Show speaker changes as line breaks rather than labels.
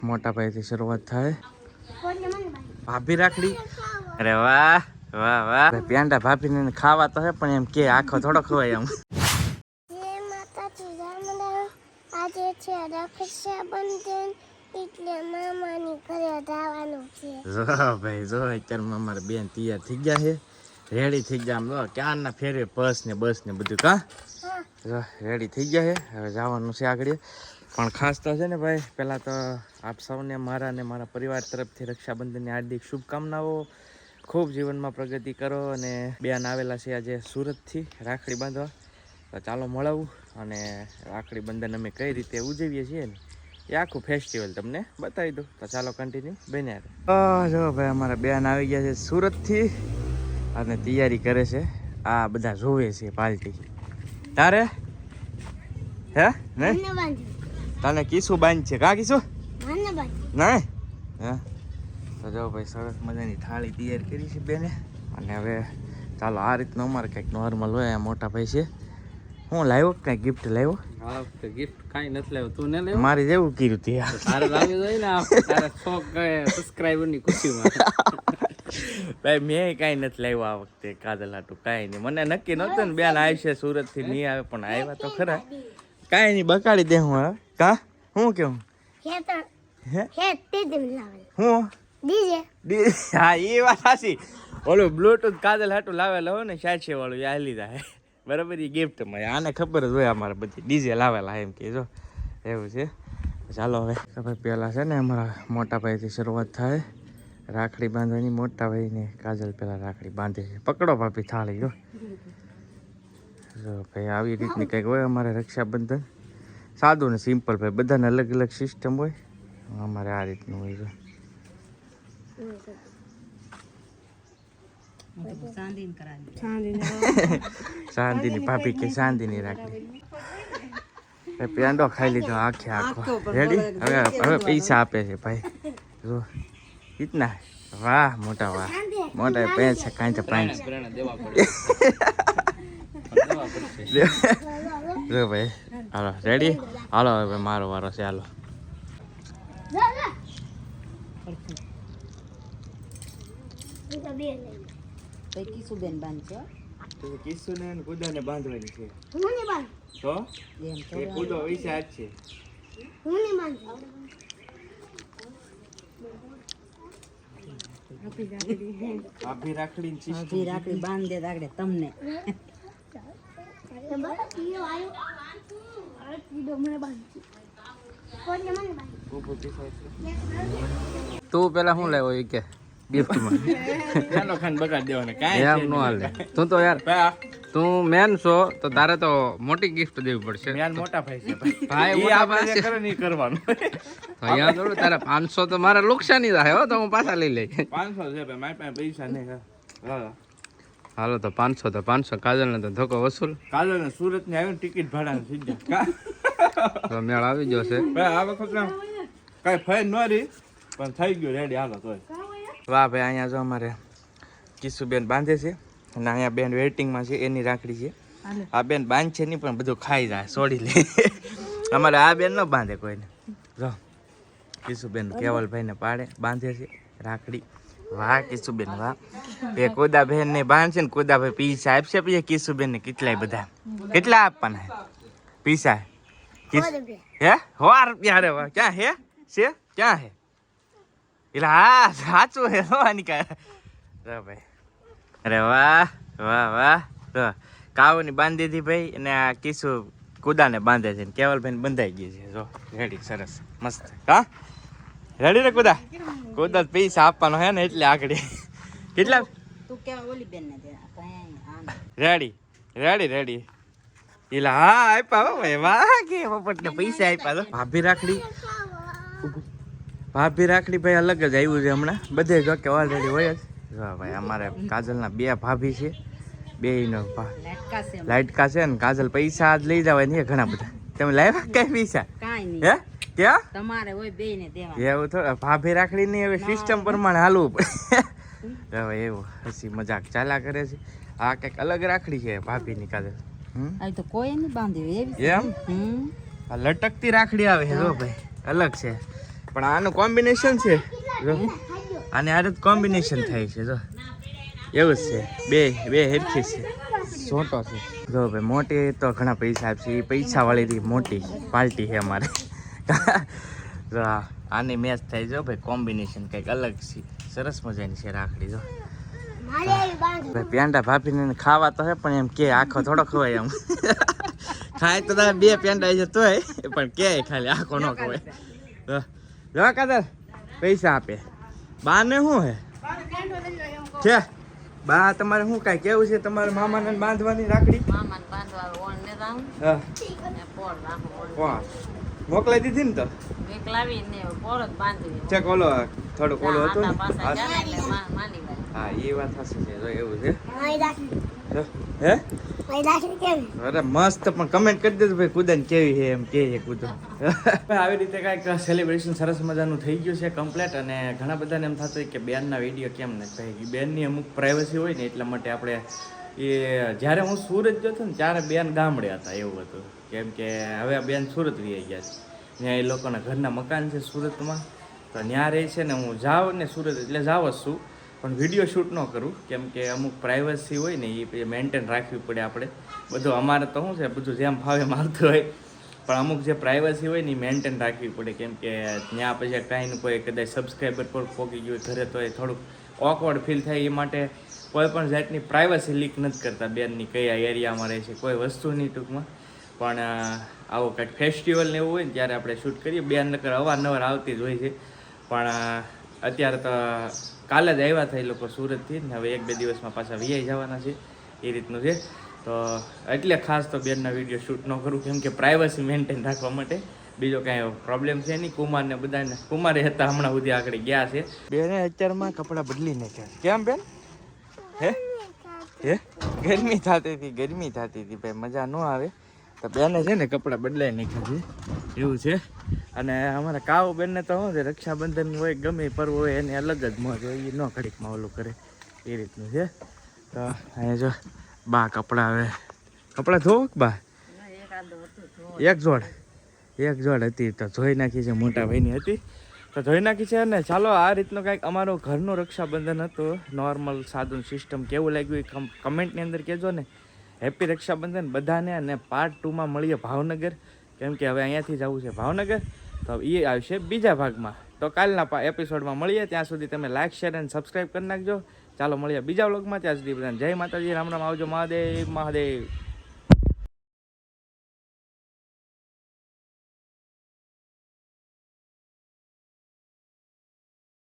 મોટા ભાઈથી શરૂઆત થાય. ભાભી રાખડી. અરે વાહ વાહ વાહ. પેંડા ભાભીને ખાવા તો હે પણ એમ કે આખો થોડો ખવાય એમ.
આજે છે રક્ષાબંધન એટલે મામાની ઘરે જવાનું છે.
જો ભાઈ જો અત્યારે અમારા બેન તૈયાર થઈ ગયા છે, રેડી થઈ ગયા. આમ જો ક્યારના ફેરવે બસ ને બધું કા રેડી થઈ ગયા છે. હવે જવાનું છે આગળ. પણ ખાસ તો છે ને ભાઈ, પહેલાં તો આપ સૌને મારા અને મારા પરિવાર તરફથી રક્ષાબંધનની હાર્દિક શુભકામનાઓ. ખૂબ જીવનમાં પ્રગતિ કરો. અને બેન આવેલા છે આજે સુરતથી રાખડી બાંધવા. તો ચાલો મળવું અને રાખડી બંધન અમે કઈ રીતે ઉજવીએ છીએ ને એ આખું ફેસ્ટિવલ તમને બતાવી દઉં. તો ચાલો કન્ટિન્યુ બન્યા. જો ભાઈ અમારા બેન આવી ગયા છે સુરતથી અને તૈયારી કરે છે. આ બધા જોવે છે પાર્ટી. તારે હે નહીં તને કીશું બાંધ છે કા કીશું નહીં હે? તો જો ભાઈ સરસ મજાની થાળી તૈયાર કરી છે બેને. અને હવે ચાલો આ રીતનું અમારે કંઈક નોર્મલ હોય. મોટા ભાઈ છે. હું લાવ્યો કંઈ ગિફ્ટ લાવ્યો?
હા ગિફ્ટ કાઈ નથી લાવ્યો. તું ને લાવ્યો?
મારી જેવું કર્યું તી
તારે લાવી જોઈએ ને તારા શોખ સબસ્ક્રાઇબર ની ખુશીમાં.
ભાઈ મેં કાંઈ નથી લાવ્યો આ વખતે કાજલ હાટું. કાંઈ નહીં, મને નક્કી નહોતું ને બેન આવશે સુરતથી નહીં આવે, પણ આવ્યા તો ખરા. કાંઈ નહીં, બકાડી દે હું હવે કા હું કેવું હું હા એ વાત સાચી. ઓલું બ્લુટૂથ કાજલ હાટું લાવેલા હોય ને 600 વાળું એ હાલી જાય બરાબર. એ ગિફ્ટમાં આને ખબર જ હોય અમારે બધી ડીજે લાવેલા એમ કે જો એવું છે. ચાલો હવે ભાઈ પહેલાં છે ને અમારા મોટા ભાઈથી શરૂઆત થાય રાખડી બાંધવાની. મોટા ભાઈને કાજલ પહેલાં રાખડી બાંધે છે. પકડો ભાભી થાળી જો ભાઈ. આવી રીતની કંઈક હોય અમારે રક્ષાબંધન. સાદું ને સિમ્પલ ભાઈ, બધાને અલગ અલગ સિસ્ટમ હોય. અમારે આ રીતનું હોય છે. ચાંદીની ભાભી કે ચાંદીની રાખડી. પેંડો ખાઈ લીધો આખે આખો. રેડી? હવે પૈસા આપે છે ભાઈ જો કિતના. વાહ મોટા વાહ મોટા પૈસા કાંઈ તો પાંચ જો ભાઈ. હાલો રેડી? હાલો હવે મારો વારો છે. હાલો
કિશુબેન બાંધશે.
કિશુને કુદાને બાંધવાની છે તો એ કુદો પૈસા જ છે. ભાભી રાખડી
બાંધે રાખડે તમને.
તું પેલા શું લાવ્યો એ કે ગિફ્ટમાં? ચાલો ખાન બગાડ દેવાનો કાંઈ એમ ન હાલે. તું તો યાર તું મેન છો તો તારે તો મોટી ગિફ્ટ દેવી પડશે. મેન મોટા ભાઈ છે ભાઈ. મોટા ભાઈ કરે નહીં કરવાનું. અહીંયા થોડું તારે 500 તો મારે નુકસાની થાય હો. તો હું પાછા લઈ લઈ. 500 છે ભાઈ, મારી પાસે પૈસા નહીં. હાલો તો 500 તો 500. કાજલને તો ધોકો વસૂલ. કાજલને સુરત ની આવી ટિકિટ ભાડાને સીધા તો મેળ આવી ગયો છે ભાઈ. આ વખત કઈ ફાઈન ન રહી પણ થઈ ગયું રેડી. હાલો તો વાહ ભાઈ. અહીંયા જો અમારે કિશુબેન બાંધે છે અને અહીંયા બેન વેઇટિંગમાં છે. એની રાખડી છે. આ બેન બાંધ છે નહીં પણ બધું ખાઈ જાય છોડી લે. અમારે આ બેન ન બાંધે કોઈને. જો કિશુબેન કેવલભાઈને પાડે બાંધે છે રાખડી. વાહ કિશુબેન વાહ. એ કોદાબેન ને બાંધશે ને કોદાભાઈ પૈસા આપશે પછી કિશુબેન ને કેટલાય બધા. કેટલા આપવાના પૈસા? હે 100 રૂપિયા? અરે વાહ. ક્યાં હે છે? ક્યાં હે? એટલે હા સાચું હે જોવાની કાંઈ ભાઈ. અરે વાહ વાહ વાહ. તો કાવની બાંધી દીધી ભાઈ. અને આ કિશુ કુદાને બાંધે છે ને કેવલભાઈ બંધાઈ ગઈ છે. જો રેડી સરસ મસ્ત. હા રેડી રે કુદા? કુદા પૈસા આપવાનો હે ને એટલે આગળ. કેટલા? Ready ready ready. એટલે હા આપ્યા ભાઈ. વાહ કે પોપટને પૈસા આપ્યા તો. ભાભી રાખડી. ભાભી રાખડી ભાઈ અલગ જ આવ્યું છે હમણાં. બધે જો કે ઓલરેડી હોય જ. જો ભાઈ અમારે કાજલના 2 ભાભી છે. 2નો લાઈટકા છે ને કાજલ પૈસા જ લઈ જવાય નહીં ઘણા બધા. તમે લાવ્યા કઈ પૈસા? હે ક્યાં તમારે હોય બેયને દેવા? એવું થોડા ભાભી રાખડી ની હવે સિસ્ટમ પ્રમાણે હાલવું પડે હવે એવું. હસી મજાક ચાલ્યા કરે છે. આ કંઈક અલગ રાખડી છે ભાભીની કાજલ.
આ તો કોઈ નહીં બાંધ્યું એવી.
એમ આ લટકતી રાખડી આવે છે જો ભાઈ. અલગ છે
પણ આનું કોમ્બિનેશન છે જો આને આરે કોમ્બિનેશન થાય છે જો એવું જ છે બે હેરખી છે છોટો છે જો ભાઈ મોટી તો ઘણા પૈસા આપશે એ પૈસાવાળી મોટી પાર્ટી છે અમારે જો આની મેચ થાય જો ભાઈ કોમ્બિનેશન કંઈક અલગ છે સરસ મજાની છે રાખડી જો ભાઈ પેંડા ભાભીને ખાવા તો હે પણ એમ કે આખો થોડો ખવાય એમ ખાય તો તમે 2 પેંડા છે તોય પણ કે ખાલી આખો ન ખવાય જો કાદર પૈસા આપે બા ને શું હે છે બા તમારે શું કાંઈ કેવું છે તમારે મામાને બાંધવાની રાખડી
મામાને બાંધવા ઓણ ને રાઉં
હા
ને પોળ રાખો
વાહ મોકલાઈ દીધી ને તો
એક લાવીને પોળ જ બાંધવી
ચેક ઓલો થોડુંક ઓલો હતું ને
પાછા જાય એટલે માની ભાઈ
હા એ વાત સાચી છે જો એવું છે જો, હે અરે મસ્ત પણ કમેન્ટ કરી દેજો ભાઈ કુદન કેવી છે એમ કે કુદન આવી રીતે કાંઈક સેલિબ્રેશન સરસ મજાનું થઈ ગયું છે કમ્પ્લીટ અને ઘણા બધાને એમ થતું હોય કે બેનના વિડીયો કેમ ન થાય બેનની અમુક પ્રાઇવસી હોય ને એટલા માટે આપણે એ જ્યારે હું સુરત ગયો હતો ને ત્યારે બેન ગામડે હતા એવું હતું કેમ કે હવે આ બેન સુરત રહી ગયા છે ત્યાં એ લોકોના ઘરના મકાન છે સુરતમાં તો ત્યાં રહે છે ને હું જાઉં ને સુરત એટલે જાવ જ છું પણ વિડીયો શૂટ ન કરું કેમ કે અમુક પ્રાઇવસી હોય ને એ મેન્ટેન રાખવી પડે આપણે બધું અમારે તો શું છે બધું જેમ ફાવે મારતું હોય પણ અમુક જે પ્રાઇવસી હોય ને એ મેન્ટેન રાખવી પડે કેમ કે ત્યાં પછી કાંઈ કોઈ કદાચ સબસ્ક્રાઈબર પર પોકી ગયું ઘરે તો એ થોડુંક ઓકવર્ડ ફીલ થાય એ માટે કોઈ પણ જાતની પ્રાઇવસી લીક નથી કરતા બેનની કયા એરિયામાં રહે છે કોઈ વસ્તુની ટૂંકમાં પણ આવો કંઈક ફેસ્ટિવલ ને એવું હોય ને ત્યારે આપણે શૂટ કરીએ બેન નકર અવારનવાર આવતી જ હોય છે પણ અત્યારે તો કાલે જ આવ્યા હતા એ લોકો સુરતથી ને હવે 1-2 દિવસમાં પાછા વીઆઈ જવાના છે એ રીતનું છે તો એટલે ખાસ તો બેનના વિડીયો શૂટ ન કરું કેમ કે પ્રાઇવસી મેન્ટેન રાખવા માટે બીજો કાંઈ પ્રોબ્લેમ છે નહીં કુમારને બધાને કુમારે હતા હમણાં સુધી આગળ ગયા છે બેને અત્યારમાં કપડાં બદલી નાખ્યા કેમ બેન હે ગરમી થતી હતી ભાઈ મજા ન આવે તો બેને છે ને કપડાં બદલાઈ નાખ્યા છે એવું છે અને અમારા કાવ બેનને તો શું છે રક્ષાબંધન હોય ગમે પર્વ હોય એને અલગ જ મોજ હોય એ ન ઘડીકમાં ઓલું કરે એ રીતનું છે તો અહીંયા જો બા કપડાં ધોવ બા એક જોડ હતી તો ધોઈ નાખી છે મોટા ભાઈની હતી તો ધોઈ નાખી છે અને ચાલો આ રીતનું કાંઈક અમારું ઘરનું રક્ષાબંધન હતું નોર્મલ સાદું સિસ્ટમ કેવું લાગ્યું એ કમેન્ટની અંદર કહેજો ને હેપી રક્ષાબંધન બધાને અને પાર્ટ 2માં મળીએ ભાવનગર કેમ કે હવે અહીંયાથી જવું છે ભાવનગર તો એ આવશે બીજા ભાગમાં તો કાલના એપિસોડમાં મળીએ ત્યાં સુધી તમે લાઇક શેર અને સબસ્ક્રાઈબ કરી નાખજો ચાલો મળીએ બીજા વ્લોગમાં ત્યાં સુધી બધાને જય માતાજી રામ રામ આવજો મહાદેવ મહાદેવ